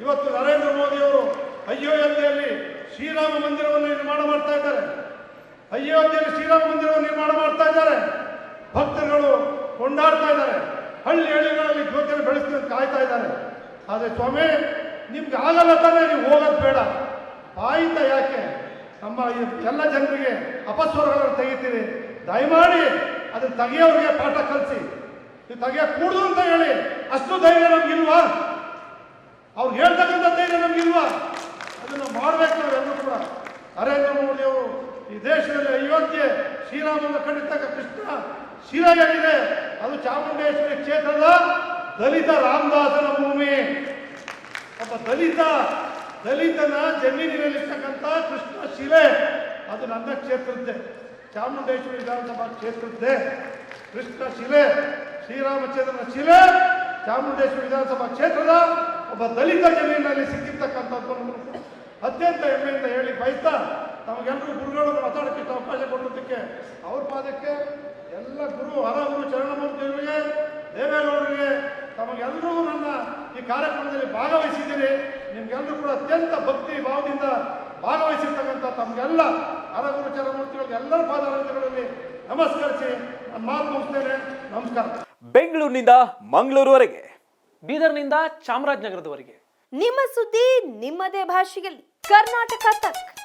ಇವತ್ತು ನರೇಂದ್ರ ಮೋದಿಯವರು ಅಯೋಧ್ಯೆಯಲ್ಲಿ ಶ್ರೀರಾಮ ಮಂದಿರವನ್ನು ನಿರ್ಮಾಣ ಮಾಡ್ತಾ ಇದ್ದಾರೆ. ಅಯೋಧ್ಯೆಯಲ್ಲಿ ಶ್ರೀರಾಮ ಮಂದಿರವನ್ನು ನಿರ್ಮಾಣ ಮಾಡ್ತಾ ಇದ್ದಾರೆ. ಭಕ್ತರುಗಳು ಕೊಂಡಾಡ್ತಾ ಇದ್ದಾರೆ. ಹಳ್ಳಿ ಹಳ್ಳಿಗಳಲ್ಲಿ ಜ್ಯೋತಿಯನ್ನು ಬೆಳೆಸ್ತೀವಿ ಅಂತ ಕಾಯ್ತಾ ಇದ್ದಾರೆ. ಆದರೆ ಸ್ವಾಮಿ, ನಿಮ್ಗೆ ಆಗಲ್ಲ ತಾನೇ, ನೀವು ಹೋಗೋದು ಬೇಡ. ಆಯ್ತಾ ಯಾಕೆ ನಮ್ಮ ಎಲ್ಲ ಜನರಿಗೆ ಅಪಸ್ವರಗಳನ್ನು ತೆಗಿತೀರಿ? ದಯಮಾಡಿ ಅದನ್ನು ತೆಗಿಯೋರಿಗೆ ಪಾಠ ಕಲಿಸಿ. ನೀವು ತೆಗಿಯೋಕೆ ಕೂಡುದು ಅಂತ ಹೇಳಿ ಅಷ್ಟು ಧೈರ್ಯ ನಮ್ಗಿಲ್ವಾ? ಅವ್ರಿಗೆ ಹೇಳ್ತಕ್ಕಂಥ ಧೈರ್ಯ ನಮ್ಗಿಲ್ವಾ? ಅದನ್ನು ಮಾಡಬೇಕು ನಾವೆಲ್ಲರೂ ಕೂಡ. ನರೇಂದ್ರ ಮೋದಿ ಅವರು ಈ ದೇಶದಲ್ಲಿ ಅಯೋಧ್ಯೆ ಶ್ರೀರಾಮನ ಕಂಡಿರ್ತಕ್ಕ ಕೃಷ್ಣ ಶಿಲೆಯಾಗಿದೆ. ಅದು ಚಾಮುಂಡೇಶ್ವರಿ ಕ್ಷೇತ್ರದ ದಲಿತ ರಾಮದಾಸನ ಭೂಮಿ. ಒಬ್ಬ ದಲಿತನ ಜಮೀನಿನಲ್ಲಿರ್ತಕ್ಕಂಥ ಕೃಷ್ಣ ಶಿಲೆ ಅದು ನನ್ನ ಕ್ಷೇತ್ರದ್ದೇ, ಚಾಮುಂಡೇಶ್ವರಿ ವಿಧಾನಸಭಾ ಕ್ಷೇತ್ರದ್ದೇ. ಕೃಷ್ಣ ಶಿಲೆ, ಶ್ರೀರಾಮಚಂದ್ರನ ಶಿಲೆ ಚಾಮುಂಡೇಶ್ವರಿ ವಿಧಾನಸಭಾ ಕ್ಷೇತ್ರದ ಒಬ್ಬ ದಲಿತ ಜಮೀನಿನಲ್ಲಿ ಸಿಕ್ಕಿರ್ತಕ್ಕಂಥದ್ದು ಅತ್ಯಂತ ಹೆಮ್ಮೆಯಿಂದ ಹೇಳಿ ಬಯಸ್ತಾ, ನಮಗೆಲ್ಲರೂ ಗುರುಗಳನ್ನು ಮಾತಾಡೋಕ್ಕೆ ಅವಕಾಶ ಕೊಡೋದಕ್ಕೆ ಅವ್ರ ಪಾದಕ್ಕೆ ಎಲ್ಲ ಗುರು ಹರಗುರು ಚರಣಮೂರ್ತಿಯವರಿಗೆ, ದೇವೇಗೌಡರಿಗೆ, ತಮಗೆಲ್ಲರೂ ನನ್ನ ಈ ಕಾರ್ಯಕ್ರಮದಲ್ಲಿ ಭಾಗವಹಿಸಿದ್ದೀರಿ. ನಿಮ್ಗೆಲ್ಲರೂ ಕೂಡ ಅತ್ಯಂತ ಭಕ್ತಿ ಭಾವದಿಂದ ಭಾಗವಹಿಸಿರ್ತಕ್ಕಂಥ ತಮಗೆಲ್ಲ ಹರಗುರು ಚರಣಮೂರ್ತಿಗಳಿಗೆ ಎಲ್ಲರ ಪಾದಾರಂತಗಳಲ್ಲಿ ನಮಸ್ಕರಿಸಿ ನಾನು ಮಾತು ಮುಗಿಸ್ತೇನೆ. ನಮಸ್ಕಾರ. ಬೆಂಗಳೂರಿನಿಂದ ಮಂಗಳೂರುವರೆಗೆ, ಬೀದರ್ನಿಂದ ಚಾಮರಾಜನಗರದವರೆಗೆ ನಿಮ್ಮ ಸುದ್ದಿ ನಿಮ್ಮದೇ ಭಾಷೆಯಲ್ಲಿ. ಕರ್ನಾಟಕ ತಕ್.